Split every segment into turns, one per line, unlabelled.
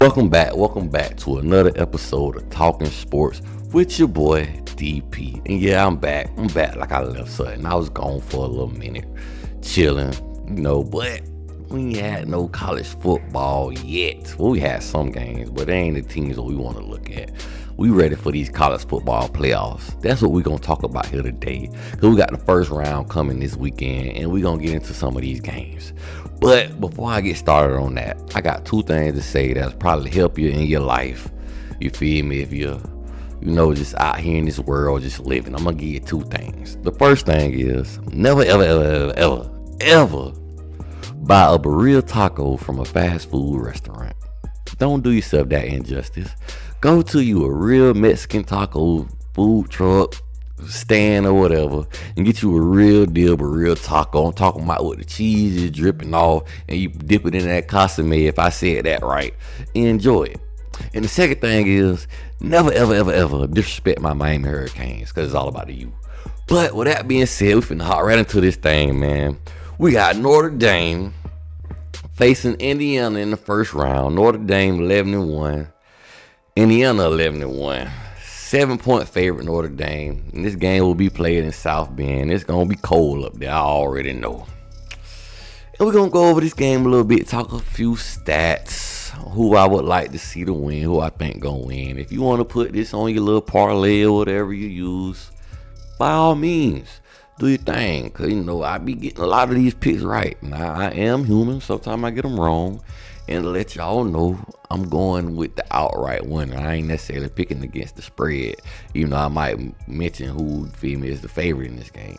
Welcome back to another episode of Talking Sports with your boy DP. And yeah, I'm back like I left Sutton. I was gone for a little minute, chilling, but we ain't had no college football yet. Well, we had some games, but they ain't the teams that we want to look at. We ready for these college football playoffs. That's what we're going to talk about here today. Because we got the first round coming this weekend, and we're going to get into some of these games. But before I get started on that, I got two things to say that's probably help you in your life. You feel me? If you're, just out here in this world, just living. I'm going to give you two things. The first thing is never, ever buy a burrito taco from a fast food restaurant. Don't do yourself that injustice. Go to you a real Mexican taco food truck, stand or whatever, and get you a real deal burrito taco. I'm talking about with the cheese is dripping off, and you dip it in that consomme, if I said that right. Enjoy it. And the second thing is never, ever disrespect my Miami Hurricanes, because it's all about the U. But with that being said, we finna hop right into this thing, man. We got Notre Dame facing Indiana in the first round. Notre Dame 11-1. Indiana 11-1. 7-point favorite Notre Dame. And this game will be played in South Bend. It's going to be cold up there. I already know. And we're going to go over this game a little bit. Talk a few stats. Who I would like to see to win. Who I think going to win. If you want to put this on your little parlay or whatever you use, by all means, do your thing. Because, I be getting a lot of these picks right. Now, I am human. Sometimes I get them wrong. And to let y'all know, I'm going with the outright winner. I ain't necessarily picking against the spread, even though I might mention who is the favorite in this game.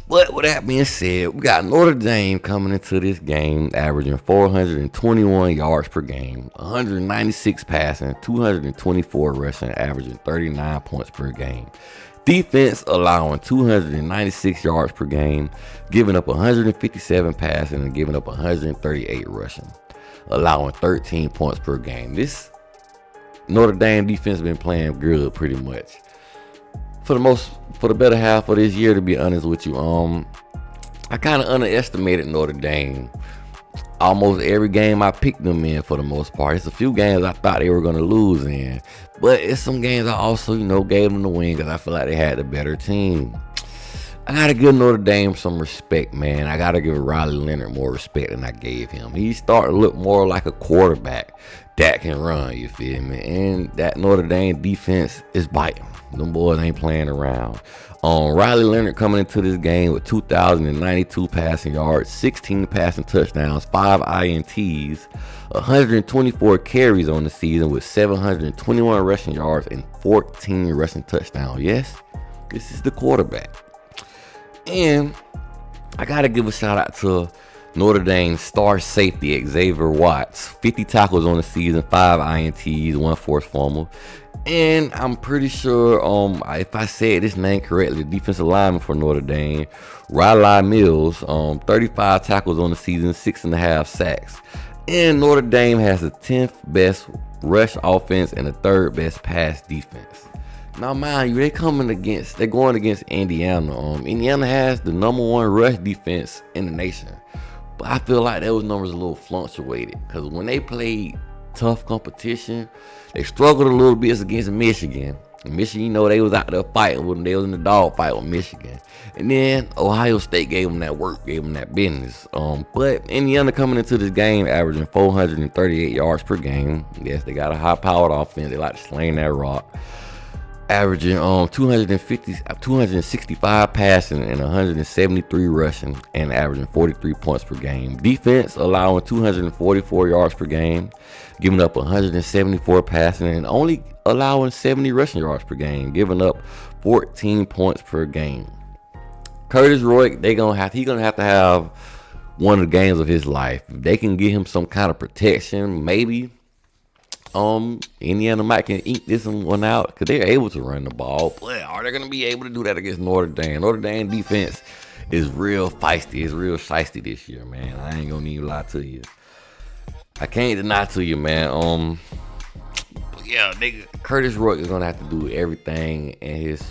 But with that being said, we got Notre Dame coming into this game averaging 421 yards per game, 196 passing, 224 rushing, averaging 39 points per game. Defense allowing 296 yards per game, giving up 157 passing and giving up 138 rushing, allowing 13 points per game. This Notre Dame defense been playing good pretty much for the better half of this year, to be honest with you. I kind of underestimated Notre Dame. Almost every game I picked them in for the most part. It's a few games I thought they were going to lose in, but it's some games I also, gave them the win because I feel like they had the better team. I got to give Notre Dame some respect, man. I got to give Riley Leonard more respect than I gave him. He's starting to look more like a quarterback that can run, you feel me? And that Notre Dame defense is biting. Them boys ain't playing around. Riley Leonard coming into this game with 2,092 passing yards, 16 passing touchdowns, 5 INTs, 124 carries on the season with 721 rushing yards and 14 rushing touchdowns. Yes, this is the quarterback. And I got to give a shout out to Notre Dame star safety Xavier Watts. 50 tackles on the season, 5 INTs, 1 forced fumble. And I'm pretty sure, if I said this name correctly, the defensive lineman for Notre Dame, Riley Mills, 35 tackles on the season, 6.5 sacks. And Notre Dame has the 10th best rush offense and the 3rd best pass defense. Now, mind you, they're going against Indiana. Indiana has the number 1 rush defense in the nation. But I feel like those numbers a little fluctuated. Because when they played tough competition, they struggled a little bit against Michigan. And Michigan, they was out there fighting with them. They was in the dog fight with Michigan. And then Ohio State gave them that work, gave them that business. But Indiana coming into this game averaging 438 yards per game. Yes, they got a high-powered offense. They like to sling that rock. Averaging 265 passing and 173 rushing, and averaging 43 points per game. Defense allowing 244 yards per game, giving up 174 passing and only allowing 70 rushing yards per game, giving up 14 points per game. Curtis Roy, he's gonna have to have one of the games of his life. If they can get him some kind of protection, maybe Indiana might can ink this one out because they're able to run the ball. But are they going to be able to do that against Notre Dame? Notre Dame defense is real feisty. It's real shiesty this year, man. I ain't going to even lie to you. I can't deny to you, man. Curtis Roy is going to have to do everything in his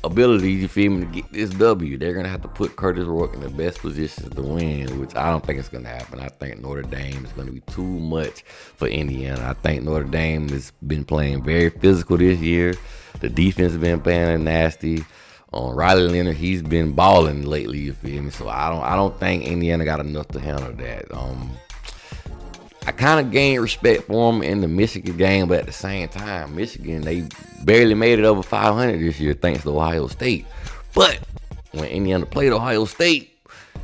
ability, you feel me, to get this W. They're going to have to put Curtis Rourke in the best positions to win, which I don't think it's going to happen. I think Notre Dame is going to be too much for Indiana. I think Notre Dame has been playing very physical this year. The defense has been playing nasty. Riley Leonard, he's been balling lately, you feel me? So I don't think Indiana got enough to handle that. I kind of gained respect for them in the Michigan game, but at the same time, Michigan, they barely made it over 500 this year thanks to Ohio State. But when Indiana played Ohio State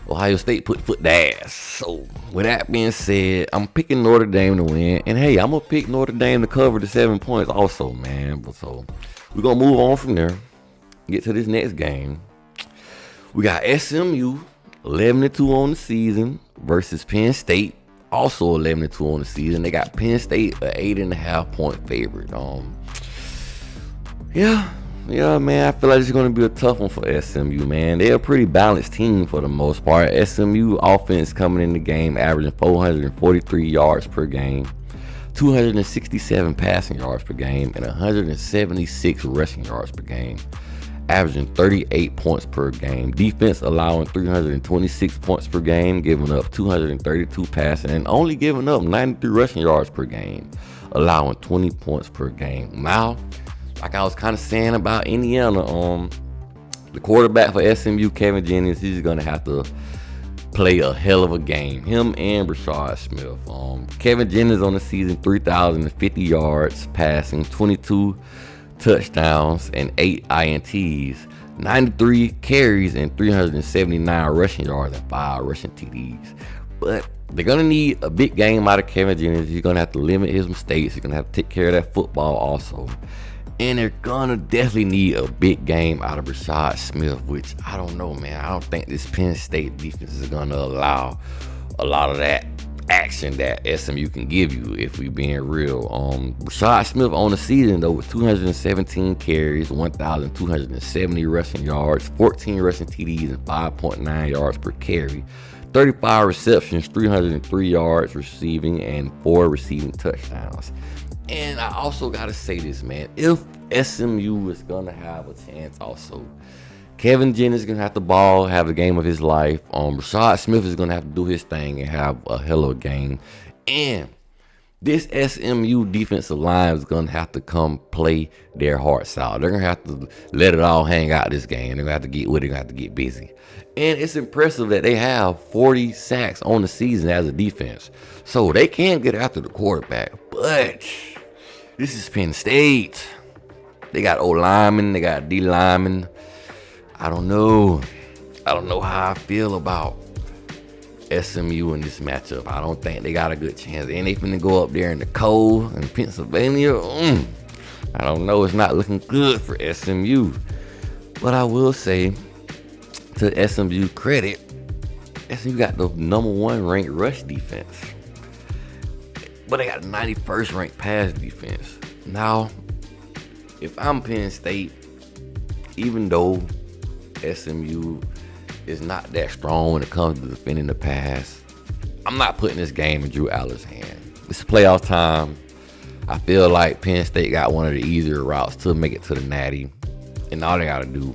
put foot to ass. So with that being said, I'm picking Notre Dame to win. And hey, I'm going to pick Notre Dame to cover the 7 points also, man. But so we're going to move on from there. Get to this next game. We got SMU 11-2 on the season versus Penn State. Also 11-2 on the season. They got Penn State an 8.5 point favorite. Yeah, man. I feel like it's going to be a tough one for SMU, man. They're a pretty balanced team for the most part. SMU offense coming in the game averaging 443 yards per game, 267 passing yards per game, and 176 rushing yards per game, averaging 38 points per game. Defense allowing 326 points per game, giving up 232 passing, and only giving up 93 rushing yards per game, allowing 20 points per game. Now, like I was kind of saying about Indiana, the quarterback for SMU, Kevin Jennings, he's going to have to play a hell of a game. Him and Rashad Smith. Kevin Jennings on the season, 3,050 yards passing, 22 touchdowns and 8 INTs, 93 carries and 379 rushing yards and 5 rushing TDs. But they're going to need a big game out of Kevin Jennings. He's going to have to limit his mistakes. He's going to have to take care of that football also. And they're going to definitely need a big game out of Rashad Smith, which I don't know, man. I don't think this Penn State defense is going to allow a lot of that action that SMU can give you, if we being real. Rashad Smith on the season though with 217 carries, 1,270 rushing yards, 14 rushing TDs, and 5.9 yards per carry, 35 receptions, 303 yards receiving, and 4 receiving touchdowns. And I also gotta say this, man, if SMU is gonna have a chance also, Kevin Jennings is going to have to ball, have the game of his life. Rashad Smith is going to have to do his thing and have a hell of a game. And this SMU defensive line is going to have to come play their hearts out. They're going to have to let it all hang out this game. They're going to have to get with it. They're going to have to get busy. And it's impressive that they have 40 sacks on the season as a defense. So they can get after the quarterback. But this is Penn State. They got O linemen. They got D linemen. I don't know how I feel about SMU in this matchup. I don't think they got a good chance. And they finna go up there in the cold in Pennsylvania. I don't know. It's not looking good for SMU. But I will say, to SMU credit, SMU got the number 1 ranked rush defense. But they got the 91st ranked pass defense. Now, if I'm Penn State, even though SMU is not that strong when it comes to defending the pass, I'm not putting this game in Drew Allar's hand. It's playoff time. I feel like Penn State got one of the easier routes to make it to the Natty, and all they got to do,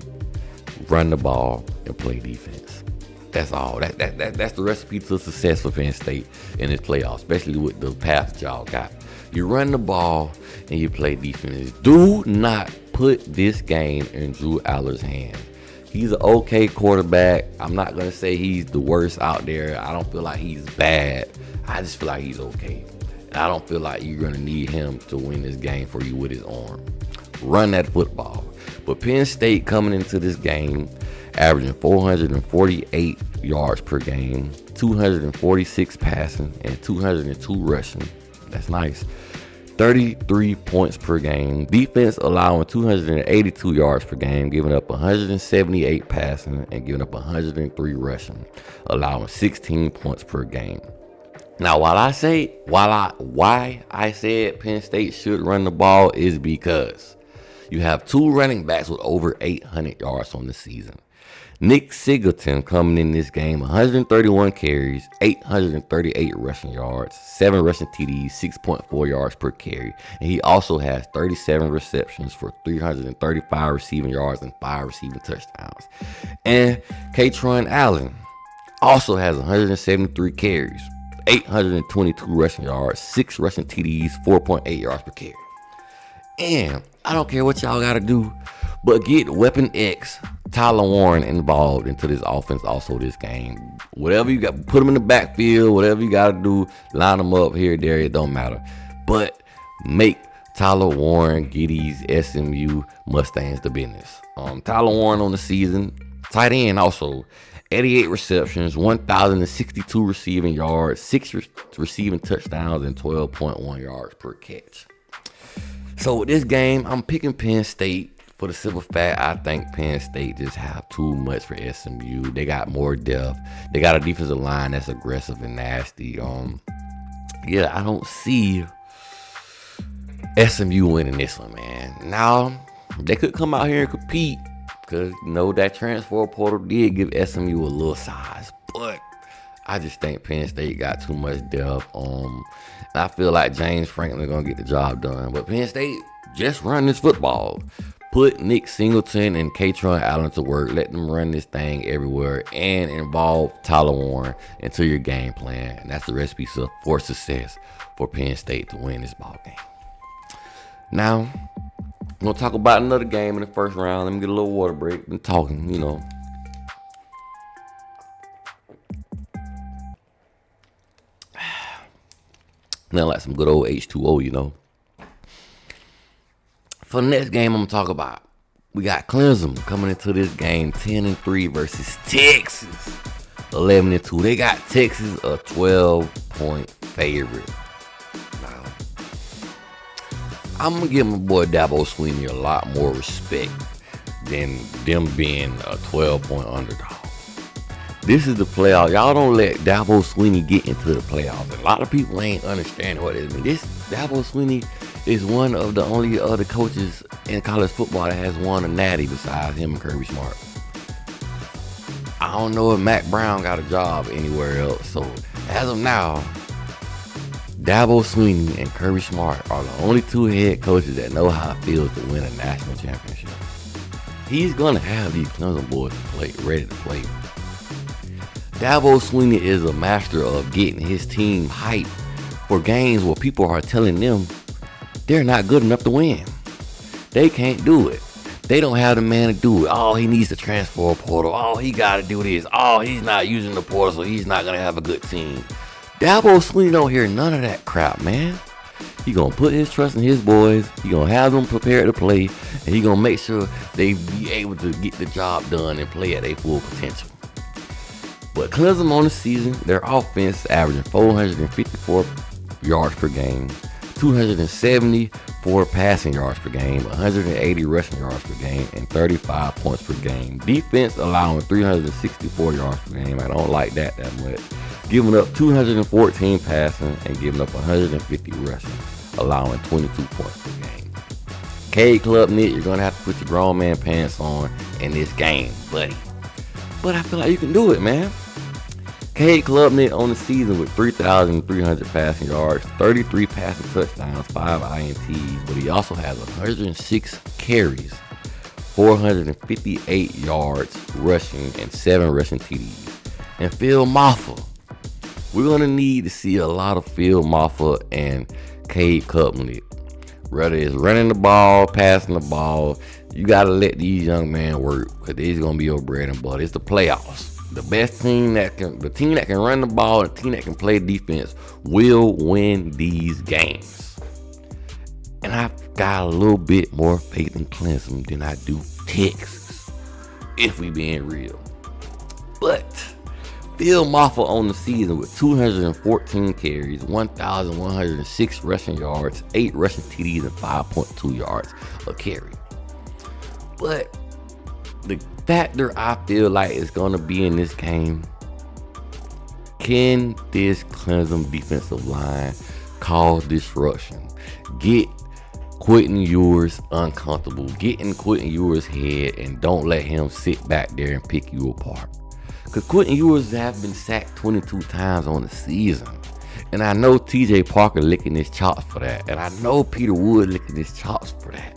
run the ball and play defense. That's all. That's the recipe to success for Penn State in this playoff, especially with the path that y'all got. You run the ball and you play defense. Do not put this game in Drew Allar's hand. He's an okay quarterback. I'm not going to say he's the worst out there. I don't feel like he's bad. I just feel like he's okay. And I don't feel like you're going to need him to win this game for you with his arm. Run that football. But Penn State coming into this game, averaging 448 yards per game, 246 passing, and 202 rushing. That's nice. 33 points per game. Defense allowing 282 yards per game, giving up 178 passing and giving up 103 rushing, allowing 16 points per game. Now, why I said Penn State should run the ball is because you have 2 running backs with over 800 yards on the season. Nick Singleton coming in this game, 131 carries, 838 rushing yards, 7 rushing TDs, 6.4 yards per carry. And he also has 37 receptions for 335 receiving yards and 5 receiving touchdowns. And Katron Allen also has 173 carries, 822 rushing yards, 6 rushing TDs, 4.8 yards per carry. And I don't care what y'all got to do, but get Weapon X, Tyler Warren, involved into this offense also this game. Whatever you got, put him in the backfield, whatever you got to do, line them up here, there, it don't matter. But make Tyler Warren get these SMU Mustangs the business. Tyler Warren on the season, tight end also, 88 receptions, 1,062 receiving yards, 6 receiving touchdowns, and 12.1 yards per catch. So with this game, I'm picking Penn State for the simple fact I think Penn State just have too much for SMU. They got more depth. They got a defensive line that's aggressive and nasty. I don't see SMU winning this one, man. Now, they could come out here and compete because, that transfer portal did give SMU a little size. But I just think Penn State got too much depth. I feel like James Franklin going to get the job done. But Penn State just run this football. Put Nick Singleton and Katron Allen to work. Let them run this thing everywhere and involve Tyler Warren into your game plan. And that's the recipe for success for Penn State to win this ball game. Now, I'm going to talk about another game in the first round. Let me get a little water break. Been talking, Nothing like some good old H2O, For the next game I'm going to talk about, we got Clemson coming into this game 10-3 versus Texas 11-2. They got Texas a 12-point favorite. Now, I'm going to give my boy Dabo Swinney a lot more respect than them being a 12-point underdog. This is the playoff. Y'all don't let Dabo Swinney get into the playoffs. A lot of people ain't understanding what it means. This Dabo Swinney is one of the only other coaches in college football that has won a natty besides him and Kirby Smart. I don't know if Mac Brown got a job anywhere else. So as of now, Dabo Swinney and Kirby Smart are the only two head coaches that know how it feels to win a national championship. He's gonna have these Clemson boys ready to play. Dabo Swinney is a master of getting his team hyped for games where people are telling them they're not good enough to win. They can't do it. They don't have the man to do it. Oh, he needs to transfer portal. Oh, he got to do this. Oh, he's not using the portal, so he's not going to have a good team. Dabo Swinney don't hear none of that crap, man. He going to put his trust in his boys. He going to have them prepared to play, and he going to make sure they be able to get the job done and play at their full potential. But Clemson on the season, their offense averaging 454 yards per game, 274 passing yards per game, 180 rushing yards per game, and 35 points per game. Defense allowing 364 yards per game. I don't like that much. Giving up 214 passing and giving up 150 rushing, allowing 22 points per game. Cade Klubnik, you're going to have to put your grown man pants on in this game, buddy. But I feel like you can do it, man. Cade Klubnik on the season with 3,300 passing yards, 33 passing touchdowns, 5 INTs, but he also has 106 carries, 458 yards rushing, and 7 rushing TDs. And Phil Maffa, we're going to need to see a lot of Phil Maffa and Cade Klubnik. Whether it's running the ball, passing the ball, you got to let these young men work because these going to be your bread and butter. It's the playoffs. The best team the team that can run the ball, the team that can play defense will win these games. And I've got a little bit more faith in Clemson than I do Texas, if we being real. But Phil Maffa on the season with 214 carries, 1,106 rushing yards, 8 rushing TDs, and 5.2 yards a carry. But the factor I feel like is going to be in this game, can this Clemson defensive line cause disruption? Get Quentin Ewers uncomfortable. Get in Quentin Ewers' head and don't let him sit back there and pick you apart. Because Quentin Ewers have been sacked 22 times on the season. And I know TJ Parker licking his chops for that. And I know Peter Wood licking his chops for that.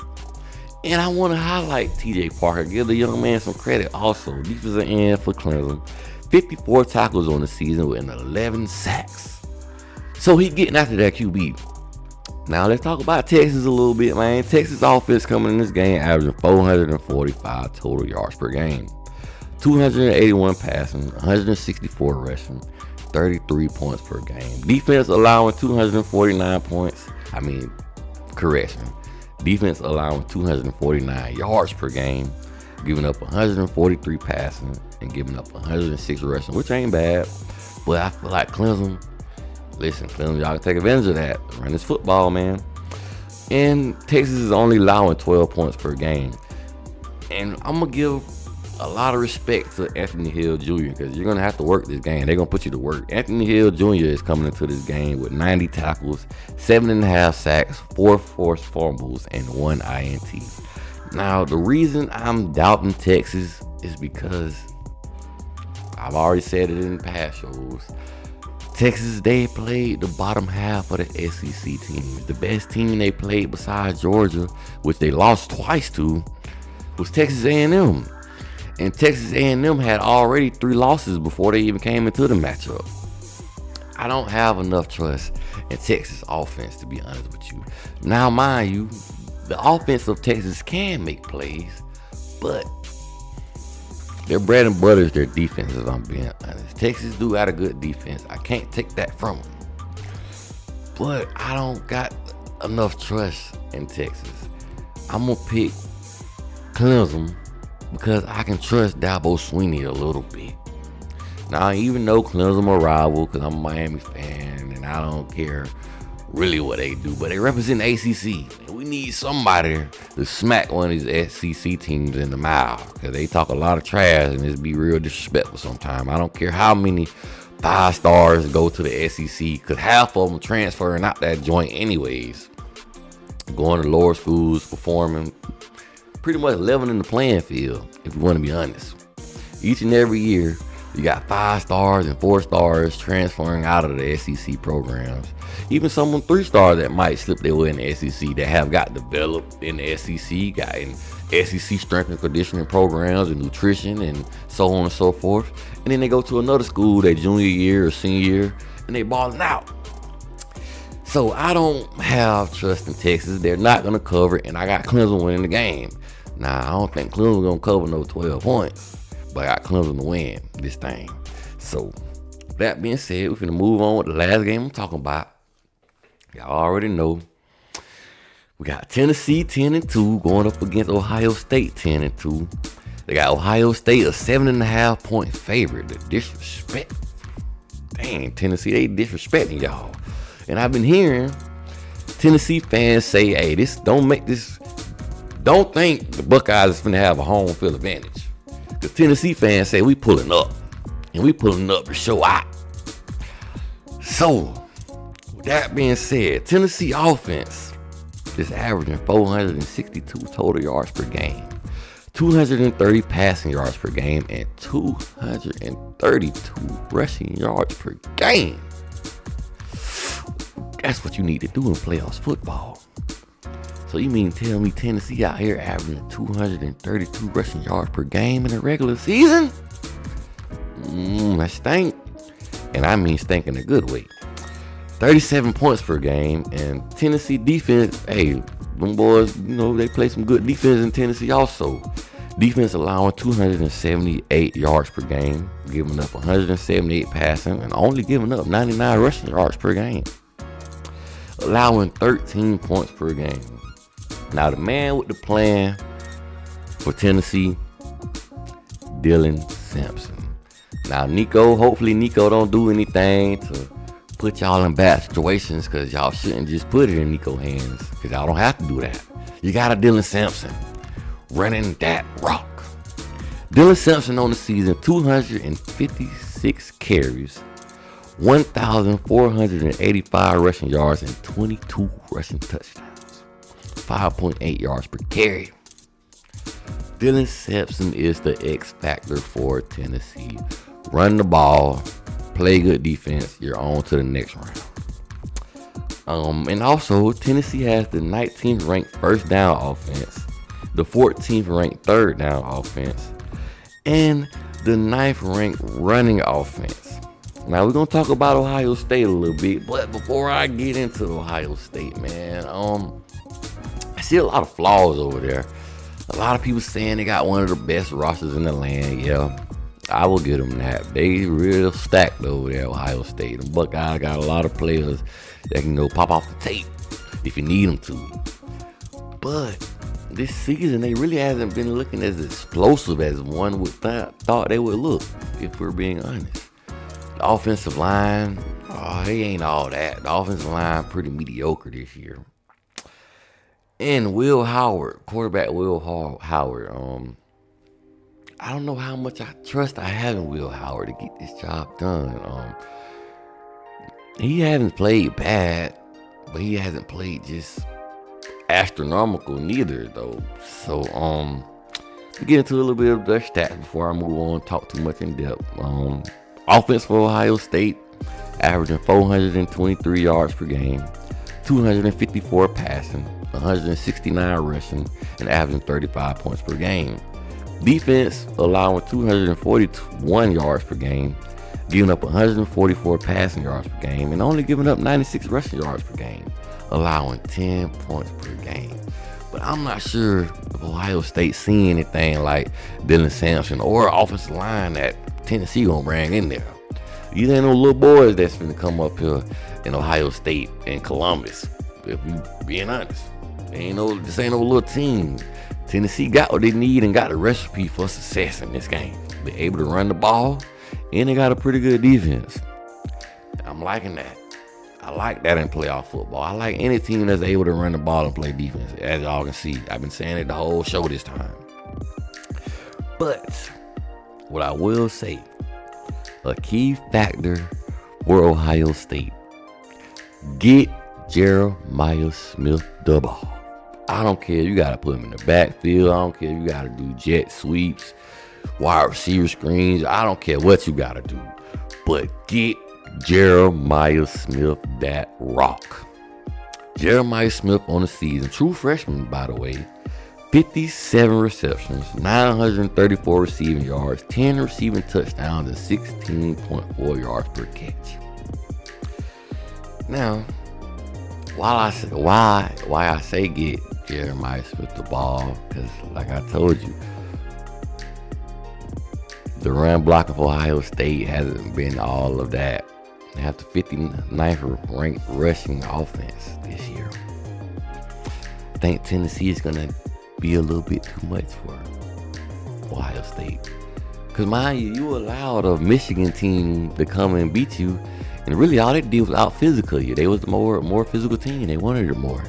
And I want to highlight TJ Parker. Give the young man some credit also. Defensive end for Clemson. 54 tackles on the season with 11 sacks. So he getting after that QB. Now let's talk about Texas a little bit, man. Texas offense coming in this game averaging 445 total yards per game. 281 passing, 164 rushing, 33 points per game. Defense allowing 249 points. Defense allowing 249 yards per game, giving up 143 passing and giving up 106 rushing, which ain't bad. But I feel like Clemson, y'all can take advantage of that. Run this football, man. And Texas is only allowing 12 points per game. And I'm going to give a lot of respect to Anthony Hill Jr. because you're going to have to work this game. They're going to put you to work. Anthony Hill Jr. is coming into this game with 90 tackles, 7.5 sacks, 4 forced fumbles, and 1 INT. Now, the reason I'm doubting Texas is because I've already said it in past shows. Texas, they played the bottom half of the SEC teams. The best team they played besides Georgia, which they lost twice to, was Texas A&M. And Texas A&M had already 3 losses before they even came into the matchup. I don't have enough trust in Texas offense, to be honest with you. Now, mind you, the offense of Texas can make plays, but their bread and butter is their defense, if I'm being honest. Texas do got a good defense. I can't take that from them. But I don't got enough trust in Texas. I'm going to pick Clemson because I can trust Dabo Swinney a little bit. Now, even though Clemson a rival, because I'm a Miami fan and I don't care really what they do, but they represent the ACC. And we need somebody to smack one of these SEC teams in the mouth because they talk a lot of trash and it's be real disrespectful sometimes. I don't care how many 5 stars go to the SEC because half of them transferring out that joint anyways. Going to lower schools, performing, pretty much leveling the playing field, if you want to be honest. Each and every year, you got 5 stars and 4 stars transferring out of the SEC programs. Even some 3 stars that might slip their way in the SEC that have got developed in the SEC, got in SEC strength and conditioning programs and nutrition and so on and so forth. And then they go to another school their junior year or senior year and they balling out. So I don't have trust in Texas. They're not going to cover it, and I got Clemson winning the game. Now, I don't think Clemson going to cover no 12 points, but I got Clemson to win this thing. So, that being said, we're going to move on with the last game I'm talking about. Y'all already know. We got Tennessee 10-2 going up against Ohio State 10-2. They got Ohio State a 7.5 point favorite. The disrespect. Dang, Tennessee, they disrespecting y'all. And I've been hearing Tennessee fans say, hey, don't think the Buckeyes is finna have a home field advantage. Because Tennessee fans say we pulling up. And we pulling up to show out. So, with that being said, Tennessee offense is averaging 462 total yards per game. 230 passing yards per game. And 232 rushing yards per game. That's what you need to do in playoffs football. So you mean tell me Tennessee out here averaging 232 rushing yards per game in the regular season? That stink. And I mean stink in a good way. 37 points per game. And Tennessee defense, hey, them boys, they play some good defense in Tennessee also. Defense allowing 278 yards per game, giving up 178 passing, and only giving up 99 rushing yards per game. Allowing 13 points per game. Now, the man with the plan for Tennessee, Dylan Sampson. Now, hopefully Nico don't do anything to put y'all in bad situations because y'all shouldn't just put it in Nico's hands because y'all don't have to do that. You got a Dylan Sampson running that rock. Dylan Sampson on the season, 256 carries, 1,485 rushing yards, and 22 rushing touchdowns. 5.8 yards per carry. Dylan Sampson is the X factor for Tennessee. Run the ball, play good defense, you're on to the next round. And also, Tennessee has the 19th ranked first down offense, the 14th ranked third down offense, and the 9th ranked running offense. Now, we're going to talk about Ohio State a little bit, but before I get into Ohio State, man, I see a lot of flaws over there. A lot of people saying they got one of the best rosters in the land. Yeah, I will give them that. They real stacked over there, Ohio State. The Buckeyes got a lot of players that can pop off the tape if you need them to. But this season, they really hasn't been looking as explosive as one would thought they would look, if we're being honest. The offensive line, they ain't all that. The offensive line pretty mediocre this year. And Will Howard, quarterback Will Howard, I don't know how much trust I have in Will Howard to get this job done. He hasn't played bad, but he hasn't played just astronomical neither, though. So, to get into a little bit of their stats before I move on, talk too much in depth. Offense for Ohio State, averaging 423 yards per game, 254 passing, 169 rushing, and averaging 35 points per game. Defense allowing 241 yards per game, giving up 144 passing yards per game, and only giving up 96 rushing yards per game, allowing 10 points per game. But I'm not sure if Ohio State seeing anything like Dylan Sampson or offensive line that Tennessee gonna bring in there. These ain't no little boys that's finna come up here in Ohio State and Columbus. If we being honest, this ain't no little team. Tennessee got what they need and got the recipe for success in this game. They're able to run the ball, and they got a pretty good defense. I'm liking that. I like that in playoff football. I like any team that's able to run the ball and play defense. As y'all can see, I've been saying it the whole show this time. But what I will say, a key factor for Ohio State, get Jeremiah Smith the ball. I don't care if you got to put him in the backfield. I don't care if you got to do jet sweeps, wide receiver screens. I don't care what you got to do. But get Jeremiah Smith that rock. Jeremiah Smith on the season, true freshman, by the way, 57 receptions, 934 receiving yards, 10 receiving touchdowns, and 16.4 yards per catch. Now, why I say get Jeremiah Smith the ball, because like I told you, the run block of Ohio State hasn't been all of that. They have the 59th ranked rushing offense this year. I think Tennessee is going to be a little bit too much for Ohio State. Because mind you allowed a Michigan team to come and beat you, and really all they did was out physical you. They was the more physical team. They wanted it more.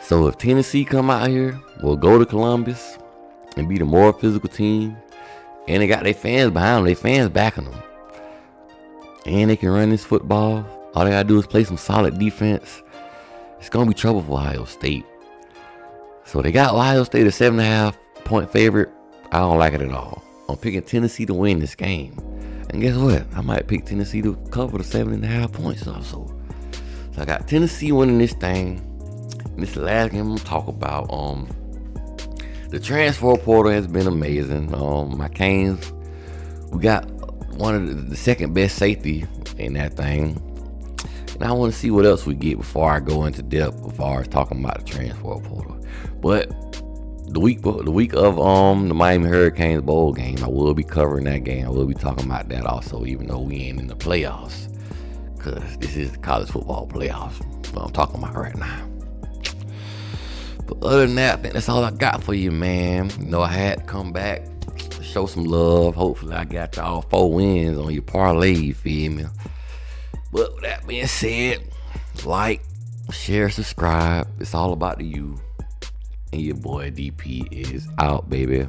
So if Tennessee come out here, we'll go to Columbus and be the more physical team, and they got their fans behind them, their fans backing them, and they can run this football. All they gotta do is play some solid defense. It's gonna be trouble for Ohio State. So they got Ohio State a 7.5 point favorite. I don't like it at all. I'm picking Tennessee to win this game. And guess what? I might pick Tennessee to cover the 7.5 points also. So I got Tennessee winning this thing. And this is the last game I'm gonna talk about. The transfer portal has been amazing. My Canes, we got one of the second best safety in that thing. And I want to see what else we get before I go into depth as far as talking about the transfer portal. But the week of the Miami Hurricanes bowl game, I will be covering that game. I will be talking about that also, even though we ain't in the playoffs, because this is the college football playoffs what I'm talking about right now. But other than that, I think that's all I got for you, man. I had to come back, show some love. Hopefully I got y'all 4 wins on your parlay, you feel me? But with that being said, like, share, subscribe. It's all about you. And your boy DP is out, baby.